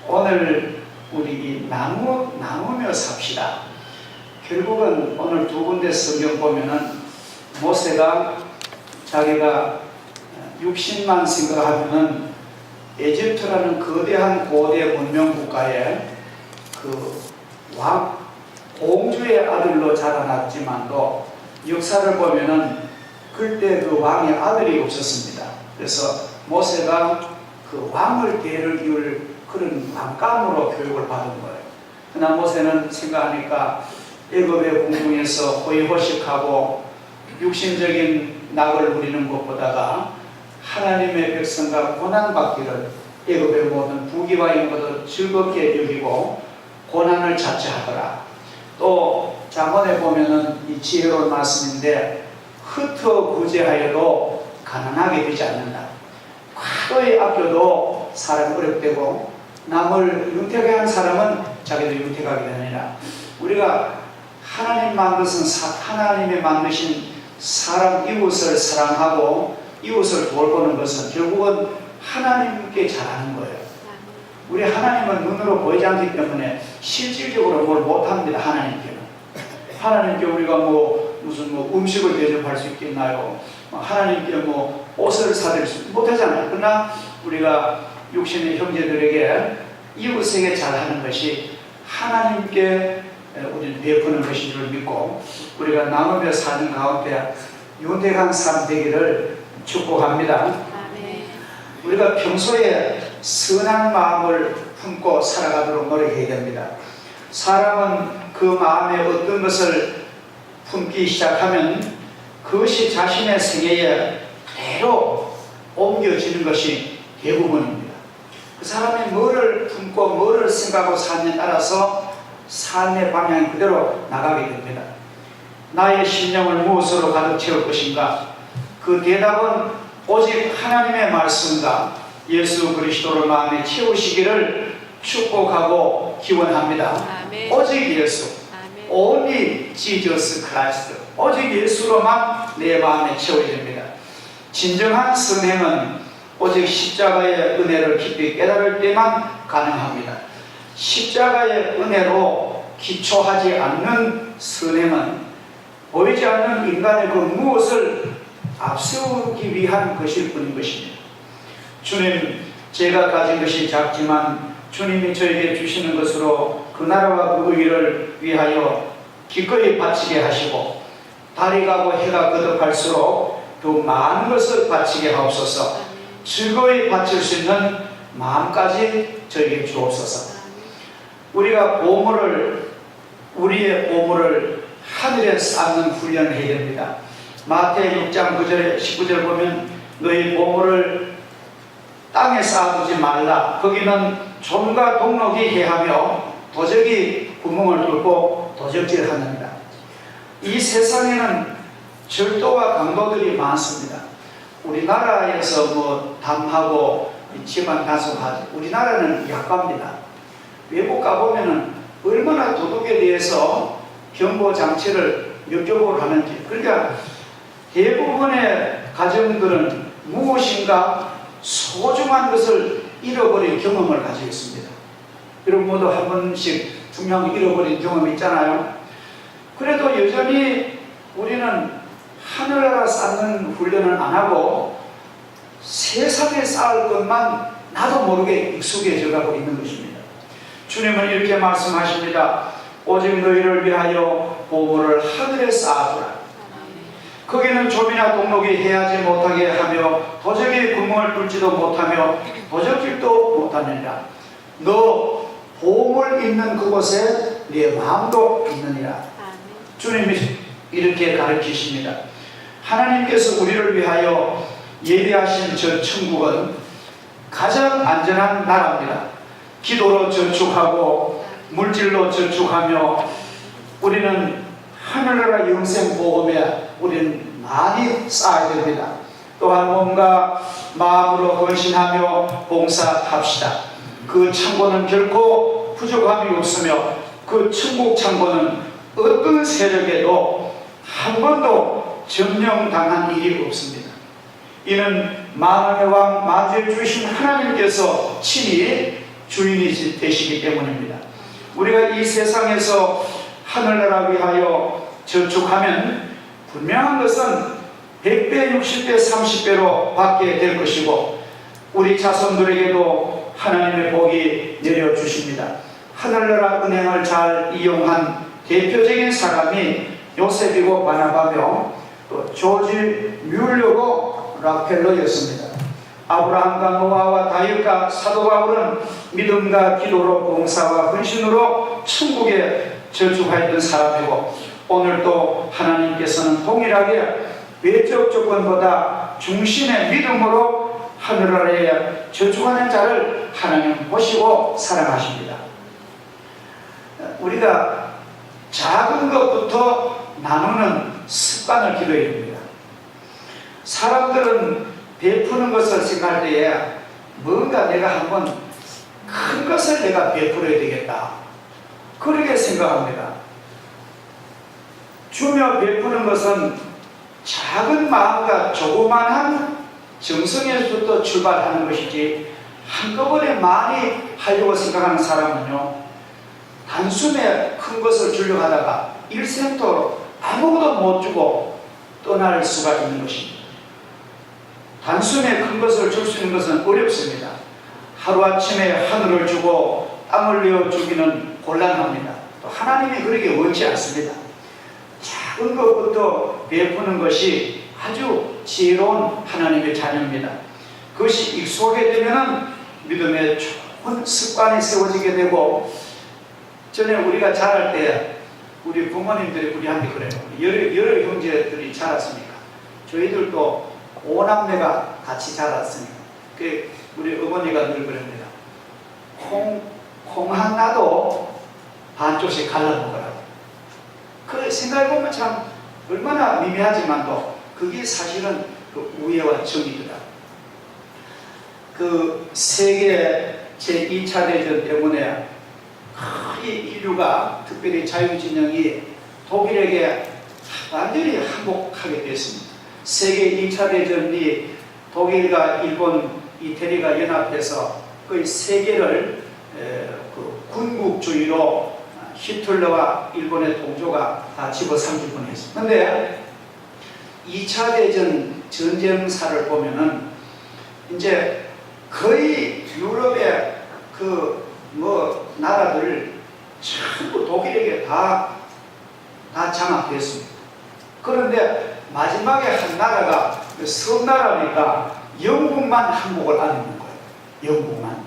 오늘 우리 나누며 삽시다. 결국은 오늘 두 군데 성경 보면은 모세가 자기가 육신만 생각하면은 에집트라는 거대한 고대 문명 국가에 그 공주의 아들로 자라났지만도 역사를 보면은 그때 그 왕의 아들이 없었습니다. 그래서 모세가 그 왕을 대를 이을 그런 왕감으로 교육을 받은 거예요. 그러나 모세는 생각하니까 애굽의 궁중에서 호의호식하고 육신적인 낙을 누리는 것보다가 하나님의 백성과 고난받기를 애굽의 모든 부귀와인 모두 즐겁게 여기고 고난을 자처하더라. 또 잠언에 보면은 이 지혜로운 말씀인데 흩어 구제하여도 가난하게 되지 않는다. 과도히 아껴도 사람이 어렵되고 남을 윤택하게 한 사람은 자기도 윤택하게 되느니라. 우리가 하나님이 만드신 사람 이웃을 사랑하고 이웃을 돌보는 것은 결국은 하나님께 잘하는 거예요. 우리 하나님은 눈으로 보이지 않기 때문에 실질적으로 뭘 못합니다. 하나님께 우리가 무슨 음식을 대접할 수 있겠나요? 하나님께 옷을 사드릴 수 못하잖아요. 그러나 우리가 육신의 형제들에게 이웃에게 잘하는 것이 하나님께 우리는 베푸는 것인 줄 믿고 우리가 나누며 사는 가운데 윤택한 삶 되기를 축복합니다. 우리가 평소에 선한 마음을 품고 살아가도록 노력해야 됩니다. 사람은 그 마음에 어떤 것을 품기 시작하면 그것이 자신의 생애에 그대로 옮겨지는 것이 대부분입니다. 그 사람이 뭐를 품고 뭐를 생각하고 사느냐에 따라서 삶의 방향이 그대로 나가게 됩니다. 나의 심령을 무엇으로 가득 채울 것인가? 그 대답은 오직 하나님의 말씀과 예수 그리스도를 마음에 채우시기를 축복하고 기원합니다. 아멘. 오직 예수, 아멘. Only Jesus Christ, 오직 예수로만 내 마음에 채워야 됩니다. 진정한 선행은 오직 십자가의 은혜를 깊이 깨달을 때만 가능합니다. 십자가의 은혜로 기초하지 않는 선행은 보이지 않는 인간의 그 무엇을 앞세우기 위한 것일 뿐인 것입니다. 주님, 제가 가진 것이 작지만 주님이 저에게 주시는 것으로 그 나라와 그 의를 위하여 기꺼이 바치게 하시고 달이 가고 해가 거듭할수록 더 많은 것을 바치게 하옵소서. 즐거이 바칠 수 있는 마음까지 저에게 주옵소서. 우리가 우리의 보물을 하늘에 쌓는 훈련을 해야 됩니다. 마태 6장 9절에 19절 보면 너희 보물을 땅에 쌓아두지 말라. 거기는 좀과 동록이 해하며 도적이 구멍을 뚫고 도적질하느니라. 이 세상에는 절도와 강도들이 많습니다. 우리나라에서 담하고 집안 단속하죠. 우리나라는 약합니다. 외국 가보면은 얼마나 도둑에 대해서 경보 장치를 역적으로 하는지. 그러니까 대부분의 가정들은 무엇인가 소중한 것을 잃어버린 경험을 가지고 있습니다. 여러분 모두 한 번씩 중요한 거 잃어버린 경험이 있잖아요. 그래도 여전히 우리는 하늘나라 쌓는 훈련을 안 하고 세상에 쌓을 것만 나도 모르게 익숙해져 가고 있는 것입니다. 주님은 이렇게 말씀하십니다. 오직 너희를 위하여 보물을 하늘에 쌓아두라. 거기는 좀이나 동록이 해하지 못하게 하며 도적이 구멍을 뚫지도 못하며 도적질도 못하느니라. 너 보물 있는 그곳에 네 마음도 있느니라. 주님이 이렇게 가르치십니다. 하나님께서 우리를 위하여 예비하신 저 천국은 가장 안전한 나라입니다. 기도로 저축하고 물질로 저축하며 우리는 하늘나라 영생 보험에 우리는 많이 쌓아야 됩니다. 또한 몸과 마음으로 헌신하며 봉사합시다. 그 창고는 결코 부족함이 없으며 그 천국 창고는 어떤 세력에도 한 번도 점령당한 일이 없습니다. 이는 만왕의 왕 만주에 주신 하나님께서 친히 주인이 되시기 때문입니다. 우리가 이 세상에서 하늘나라 위하여 저축하면 분명한 것은 100배, 60배, 30배로 받게 될 것이고 우리 자손들에게도 하나님의 복이 내려주십니다. 하늘나라 은행을 잘 이용한 대표적인 사람이 요셉이고 바나바며 또 조지 뮬러고 락펠러였습니다. 아브라함과 노아와 다윗과 사도 바울은 믿음과 기도로 봉사와 헌신으로 천국에 저축하였던 사람이고 오늘도 하나님께서는 동일하게 외적 조건보다 중심의 믿음으로 하늘나라에 저축하는 자를 하나님 보시고 사랑하십니다. 우리가 작은 것부터 나누는 습관을 기르어야 됩니다. 사람들은 베푸는 것을 생각할 때에 뭔가 내가 한번 큰 것을 내가 베풀어야 되겠다 그렇게 생각합니다. 주며 베푸는 것은 작은 마음과 조그만한 정성에서부터 출발하는 것이지 한꺼번에 많이 하려고 생각하는 사람은요 단숨에 큰 것을 주려고 하다가 일생토록 아무것도 못 주고 떠날 수가 있는 것입니다. 단숨에 큰 것을 줄 수 있는 것은 어렵습니다. 하루아침에 하늘을 주고 땀을 내어 주기는 곤란합니다. 또 하나님이 그렇게 원치 않습니다. 작은 것부터 베푸는 것이 아주 지혜로운 하나님의 자녀입니다. 그것이 익숙하게 되면 믿음의 좋은 습관이 세워지게 되고 전에 우리가 자랄 때 우리 부모님들이 우리한테 그래요. 여러 형제들이 자랐으니까 저희들도 5남매가 같이 자랐으니까 우리 어머니가 늘 그럽니다. 콩 하나도 반쪽씩 갈라 먹으라고. 그 생각해보면 참 얼마나 미미하지만도 그게 사실은 그 우애와 정이더라. 그 세계 제2차 대전 때문에 거의 인류가 특별히 자유진영이 독일에게 완전히 항복하게 됐습니다. 세계 2차 대전이 독일과 일본, 이태리가 연합해서 거의 세계를 그 군국주의로 히틀러와 일본의 동조가 다 집어삼킬 뻔했습니다. 그런데 2차 대전 전쟁사를 보면은 이제 거의 유럽의 그 나라들 전부 독일에게 다 장악됐습니다. 그런데 마지막에 한 나라가 섬나라니까 영국만 항복을 안 했는 거예요. 영국만.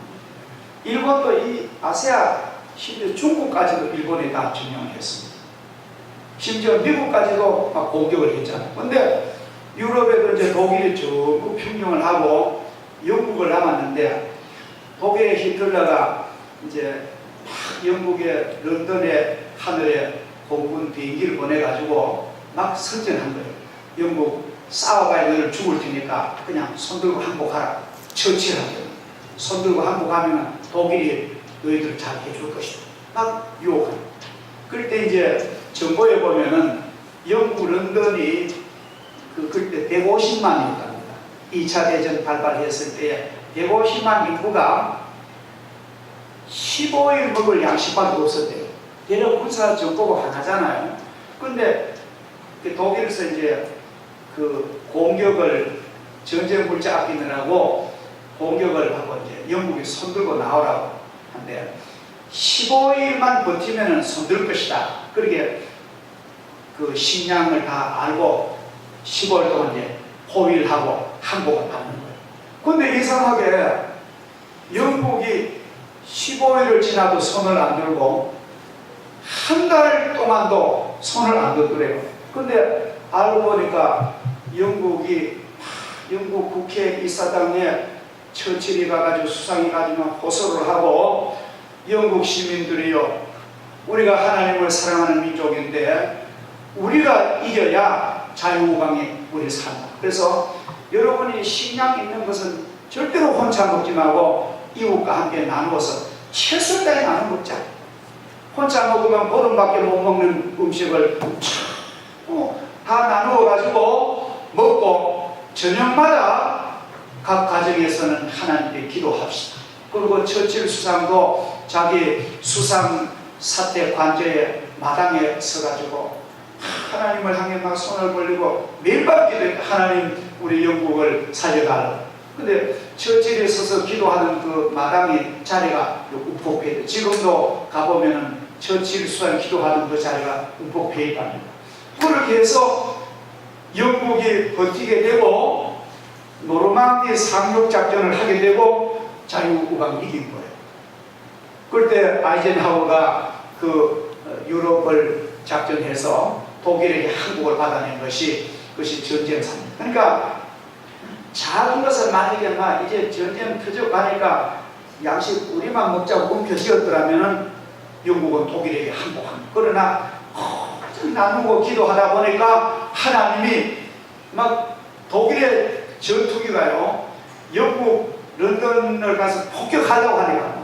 일본도 이 아시아 심지어 중국까지도 일본에 다 점령했습니다. 심지어 미국까지도 막 공격을 했잖아요. 그런데 유럽에도 이제 독일이 전부 평정을 하고 영국을 남았는데 독일의 히틀러가 이제 막 영국의 런던의 하늘에 공군 비행기를 보내가지고 막 선전한 거예요. 영국 싸워봐야 너를 죽을 테니까 그냥 손들고 항복하라. 처치를 하거든요. 손들고 항복하면 독일이 너희들을 잘 해줄 것이다. 막 유혹합니다. 그럴 때 이제 정보에 보면은 영국 런던이 그때 150만이었답니다. 2차 대전 발발했을 때 150만 인구가 15일 먹을 양식밖에 없었대요. 대략 군사 정보가 하나잖아요. 근데 독일에서 이제 그 공격을 전쟁 물자 아끼느라고 공격을 하고 이제 영국이 손들고 나오라고 한데 15일만 버티면 손들 것이다. 그렇게 그 식량을 다 알고 15일 동안 이제 호위하고 항복을 받는 거예요. 그런데 이상하게 영국이 15일을 지나도 손을 안 들고 한 달 동안도 손을 안 들더래요. 근데 알고 보니까 영국 국회 이사당에 처칠이 가가지고 수상이 가지고 호소를 하고 영국 시민들이요, 우리가 하나님을 사랑하는 민족인데 우리가 이겨야 자유우방이 우리 산다. 그래서 여러분이 식량 있는 것은 절대로 혼자 먹지 말고 이웃과 함께 나누어서 최선을 다해 나눠 먹자. 혼자 먹으면 보름밖에 못 먹는 음식을 다 나누어가지고 먹고 저녁마다 각 가정에서는 하나님께 기도합시다. 그리고 처칠 수상도 자기 수상 사태 관저에 마당에 서가지고 하나님을 향해 막 손을 벌리고 매일 밤 기도해. 하나님 우리 영국을 살려달라. 근데 처칠에 서서 기도하는 그 마당이 자리가 우폭폐. 지금도 가보면은 처칠 수상 기도하는 그 자리가 우폭폐 있답니다. 그렇게 해서 영국이 버티게 되고 노르망디 상륙 작전을 하게 되고 자유우방이 이긴 거예요. 그때 아이젠하워가 그 유럽을 작전해서 독일에게 한국을 받아낸 것이 그것이 전쟁사입니다. 그러니까 작은 것을 만약에 막 이제 전쟁 터져가니까 양식 우리만 먹자고 움켜쥐었더라면은 영국은 독일에게 항복합니다. 그러나 나누고 기도하다 보니까 하나님이 막 독일의 전투기가요 영국 런던을 가서 폭격하려고 하니까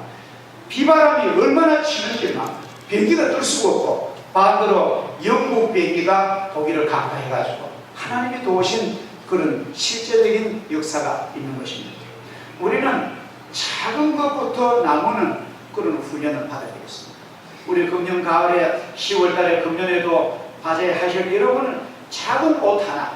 비바람이 얼마나 치는지 막 비행기가 뜰 수가 없고 반대로 영국 비행기가 독일을 강타해가지고 하나님이 도우신 그런 실제적인 역사가 있는 것입니다. 우리는 작은 것부터 나무는 그런 훈련을 받아야 되겠습니다. 우리 금년 가을에 10월달에 금년에도 과제하실 여러분은 작은 옷 하나,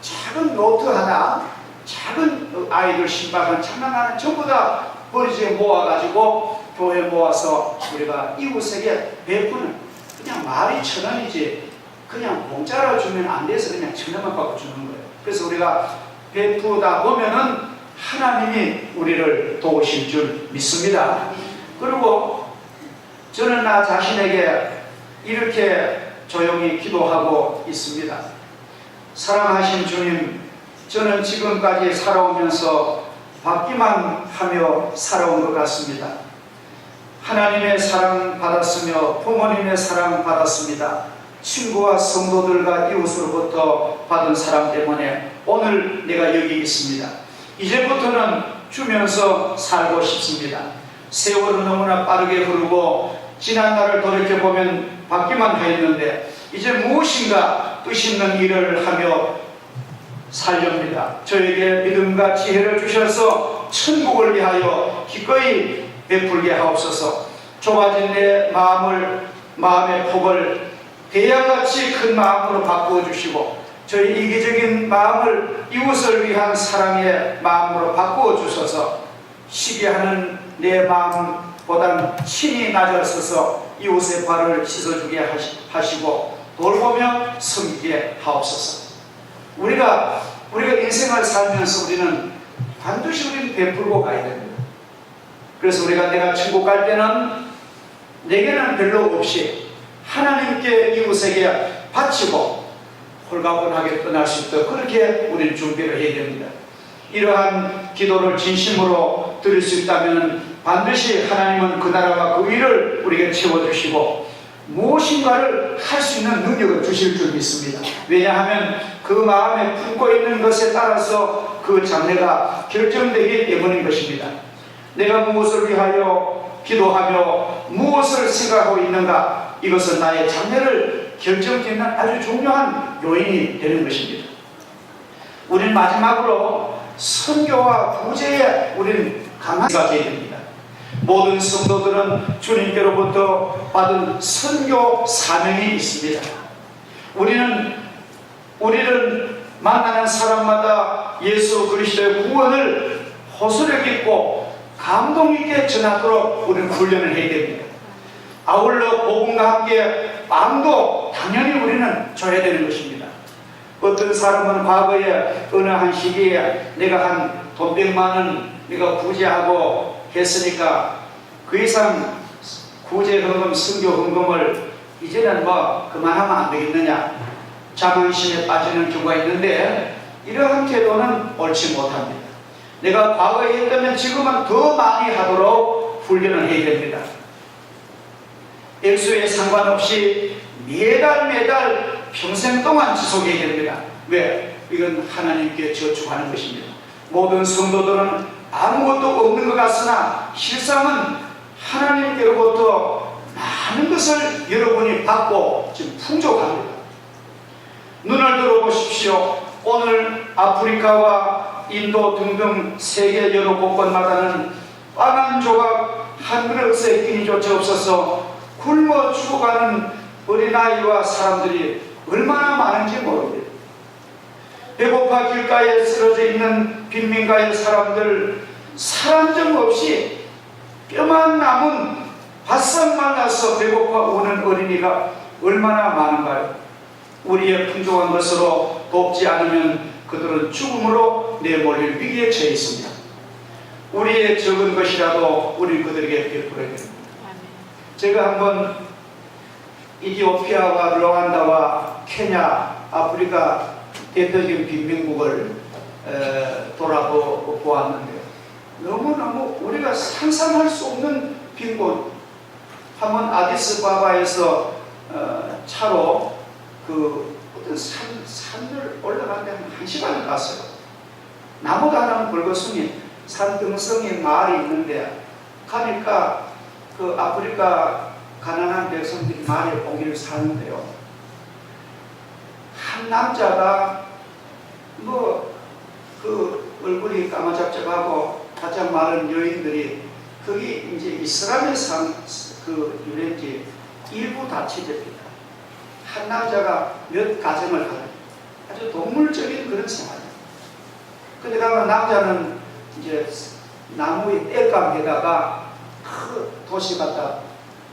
작은 노트 하나, 작은 아이들 신발 하나, 장난 하나 전부 다 버리지에 모아가지고 교회 모아서 우리가 이웃에게 베푸는 그냥 말이 1,000원이지 그냥 공짜로 주면 안 돼서 그냥 1,000원만 받고 주는 거예요. 그래서 우리가 베푸다 보면은 하나님이 우리를 도우실 줄 믿습니다. 그리고 저는 나 자신에게 이렇게 조용히 기도하고 있습니다. 사랑하신 주님, 저는 지금까지 살아오면서 받기만 하며 살아온 것 같습니다. 하나님의 사랑 받았으며 부모님의 사랑 받았습니다. 친구와 성도들과 이웃으로부터 받은 사랑 때문에 오늘 내가 여기 있습니다. 이제부터는 주면서 살고 싶습니다. 세월은 너무나 빠르게 흐르고 지난 날을 돌이켜보면 받기만 하였는데 이제 무엇인가 뜻 있는 일을 하며 살렵니다. 저에게 믿음과 지혜를 주셔서 천국을 위하여 기꺼이 베풀게 하옵소서. 좁아진 내 마음의 폭을 대양같이 큰 마음으로 바꾸어 주시고 저희 이기적인 마음을 이웃을 위한 사랑의 마음으로 바꾸어 주셔서 시기하는 내 마음보단 친히 낮아서서 이웃의 발을 씻어주게 하시고 돌보며 섬기게 하옵소서. 우리가 인생을 살면서 우리는 반드시 우리는 베풀고 가야 됩니다. 그래서 내가 천국 갈 때는 내게는 별로 없이 하나님께 이웃에게 바치고 홀가분하게 떠날 수 있도록 그렇게 우리는 준비를 해야 됩니다. 이러한 기도를 진심으로 드릴 수 있다면 반드시 하나님은 그 나라와 그 일을 우리에게 채워주시고 무엇인가를 할 수 있는 능력을 주실 줄 믿습니다. 왜냐하면 그 마음에 품고 있는 것에 따라서 그 장래가 결정되기 때문인 것입니다. 내가 무엇을 위하여 기도하며 무엇을 생각하고 있는가, 이것은 나의 장래를 결정짓는 아주 중요한 요인이 되는 것입니다. 우리는 마지막으로 선교와 구제에 우리는 강하게 되어야 됩니다. 모든 성도들은 주님께로부터 받은 선교 사명이 있습니다. 우리는 만나는 사람마다 예수 그리스도의 구원을 호소력 있고 감동 있게 전하도록 우리는 훈련을 해야 됩니다. 아울러 복음과 함께 마음도 당연히 우리는 줘야 되는 것입니다. 어떤 사람은 과거에 어느 한 시기에 내가 한 돈 100만 원 내가 구제하고 했으니까 그 이상 구제 헌금, 선교 헌금을 이제는 그만하면 안 되겠느냐, 자만심에 빠지는 경우가 있는데 이러한 태도는 옳지 못합니다. 내가 과거에 했다면 지금은 더 많이 하도록 훈련을 해야 됩니다. 액수에 상관없이 매달 평생 동안 지속해야 됩니다. 왜? 이건 하나님께 저축하는 것입니다. 모든 성도들은 아무것도 없는 것 같으나 실상은 하나님께로부터 많은 것을 여러분이 받고 지금 풍족합니다. 눈을 들어보십시오. 오늘 아프리카와 인도 등등 세계 여러 곳곳마다는 빵 한 조각 한 그릇에 끼니조차 없어서 굶어 죽어가는 어린아이와 사람들이 얼마나 많은지 모릅니다. 배고파 길가에 쓰러져 있는 빈민가의 사람들, 살 한 점 없이 뼈만 남은 바싹 말라서 배고파 우는 어린이가 얼마나 많은가요? 우리의 풍족한 것으로 돕지 않으면 그들은 죽음으로 내몰릴 위기에 처해 있습니다. 우리의 적은 것이라도 우리 그들에게 베풀어야 됩니다. 제가 한번 이디오피아와 르완다와 케냐, 아프리카 대표적인 빈민국을 돌아보았는데요. 너무너무 우리가 상상할 수 없는 빈곳. 한번 아디스바바에서 차로 그 어떤 산을 올라가는데 한 1시간을 갔어요. 나무도 하나는 붉었으니 산등성에 마을이 있는데 가니까 그 아프리카 가난한 백성들이 마을에 공기를 사는데요. 한 남자가 그 얼굴이 까마잡잡하고 가장 많은 여인들이 거기 이제 이슬람의 그 유래인지 일부 다치됩니다. 한 남자가 몇 가정을 가는 아주 동물적인 그런 생활이에요. 근데 가면 남자는 이제 나무의 땔감에다가 그 도시 갔다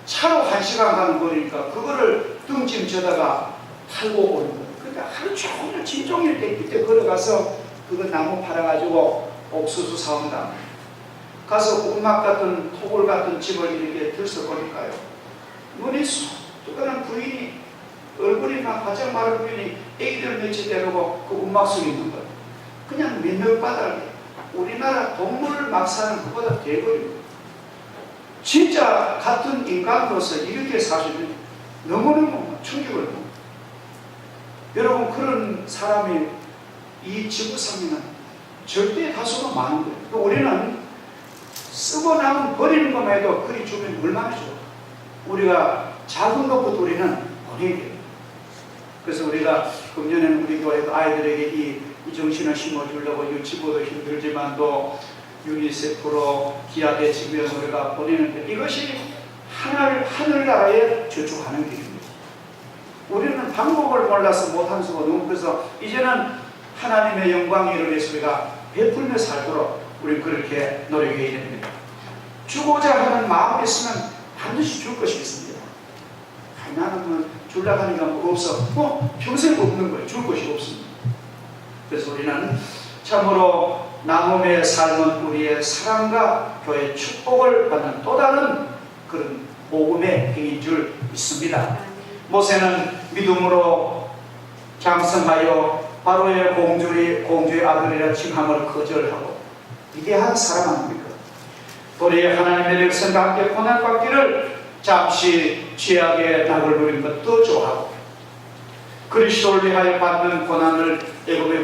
차로 1시간 가는 거리니까 그거를 등짐져다가 팔고 오는 거예요. 그러니까 하루 종일 진종일 때 밑에 걸어가서 그거 나무 팔아가지고 옥수수 사온다. 가서 운막 같은 토굴 같은 집을 이렇게 들썩거릴까요? 눈이 쑥뜨거는 부인이 얼굴이 막 가장 마른 부인이 애기들 며칠 데리고 그 운막 속에 있는 거예요. 그냥 민들바닥에 우리나라 동물 막 사는 것보다 대거리고 진짜 같은 인간으로서 이렇게 사시면 너무너무 충격을 받습니다. 여러분 그런 사람이 이 지구상에는 절대 다수가 많은 거예요. 우리는 쓰고 나면 버리는 것만 해도 그리 주면 얼마나 좋아. 우리가 작은 것부터 우리는 보내야 돼요. 그래서 우리가 금년에는 우리 교회도 아이들에게 이 정신을 심어주려고 유치부도 힘들지만도 유니세프로 기아대 지구에 우리가 보내는데 이것이 하늘나라에 저축하는 길입니다. 우리는 방법을 몰라서 못한 수가 너무 그래서 이제는 하나님의 영광을 이루면서 우리가 베풀며 살도록 우리 그렇게 노력해야 됩니다. 주고자 하는 마음이 있으면 반드시 줄 것이 있습니다. 나는 주려고 하니까 없어. 평생 없는 거예요. 줄 것이 없습니다. 그래서 우리는 참으로 나눔의 삶은 우리의 사랑과 교회의 축복을 받는 또 다른 그런 복음의 행인 줄 믿습니다. 모세는 믿음으로 장성하여 바로의 공주의 아들이라 칭함을 거절하고 위대한 사람 아닙니까? 우리 하나님의 백성과 함께 고난받기를 잠시 죄악의 낙을 누린 것도 좋아하고 그리스도를 위하여 받는 고난을 애굽의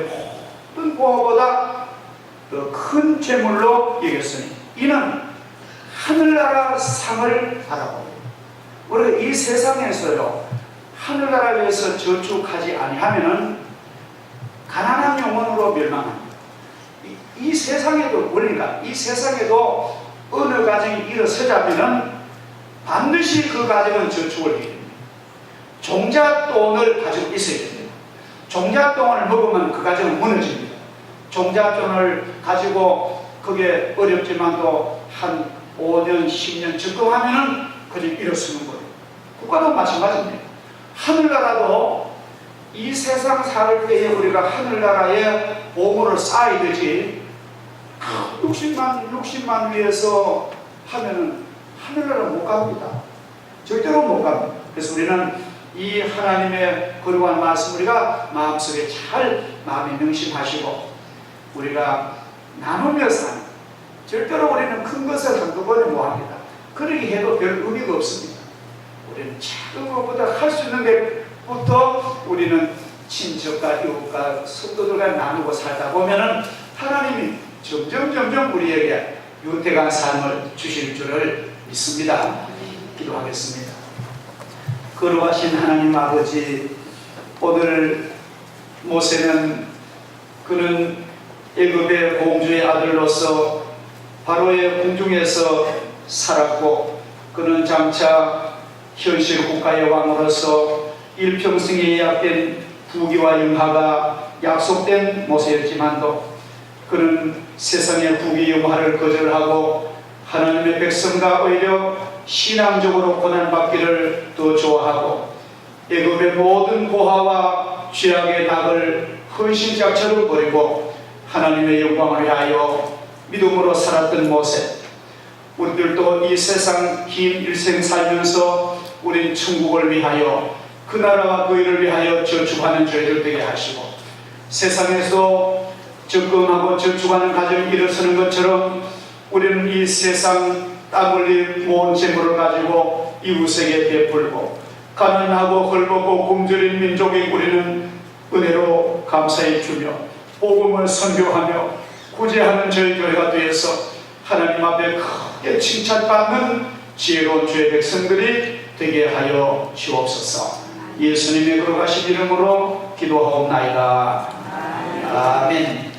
모든 보화보다 더 큰 재물로 여겼으니 이는 하늘나라 상을 바라보고 우리가 이 세상에서요 하늘나라에 위해서 저축하지 아니하면은 가난한 영혼으로 멸망합니다. 이 세상에도 그러니까 이 세상에도 어느 가정이 일어서자면은 반드시 그 가정은 저축을 해야 됩니다. 종잣돈을 가지고 있어야 됩니다. 종잣돈을 먹으면 그 가정은 무너집니다. 종잣돈을 가지고 그게 어렵지만도 한 5년, 10년 적금하면은 그저 일어서는 거예요. 국가도 마찬가지입니다. 하늘나라도 이 세상 살 때에 우리가 하늘나라에 보물을 쌓아야 되지 60만 위해서 하면은 하늘나라 못 갑니다. 절대로 못 갑니다. 그래서 우리는 이 하나님의 거룩한 말씀 우리가 마음속에 잘 마음에 명심하시고 우리가 나누며 사는 절대로 우리는 큰 것을 한꺼번에 못합니다. 그러게 해도 별 의미가 없습니다. 우리는 작은 것보다 할 수 있는 것부터 우리는 친척과 이웃과 성도들과 나누고 살다 보면은 하나님이 점점 우리에게 윤택한 삶을 주실 줄을 믿습니다. 기도하겠습니다. 거룩하신 하나님 아버지, 오늘 모세는 그는 애굽의 공주의 아들로서 바로의 궁중에서 살았고 그는 장차 현실 국가의 왕으로서 일평생에 예약된 부귀와 영화가 약속된 모세였지만도 그는 세상의 부귀 영화를 거절하고 하나님의 백성과 오히려 신앙적으로 고난받기를 더 좋아하고 애굽의 모든 고아와 죄악의 닭을 헌신자처럼 버리고 하나님의 영광을 위하여 믿음으로 살았던 모세. 우리들도 이 세상 긴 일생 살면서 우린 천국을 위하여 그 나라와 그 일을 위하여 저축하는 저희들 되게 하시고 세상에서 적금하고 저축하는 가정이 일어서는 것처럼 우리는 이 세상 땀 흘린 모은 재물을 가지고 이웃에게 베풀고 가난하고 헐벗고 굶주린 민족인 우리는 은혜로 감사해 주며 복음을 선교하며 구제하는 저희 교회가 되어서 하나님 앞에 크게 칭찬받는 지혜로운 주의 백성들이 되게 하여 주옵소서. 예수님의 거룩하신 이름으로 기도하옵나이다. 아멘.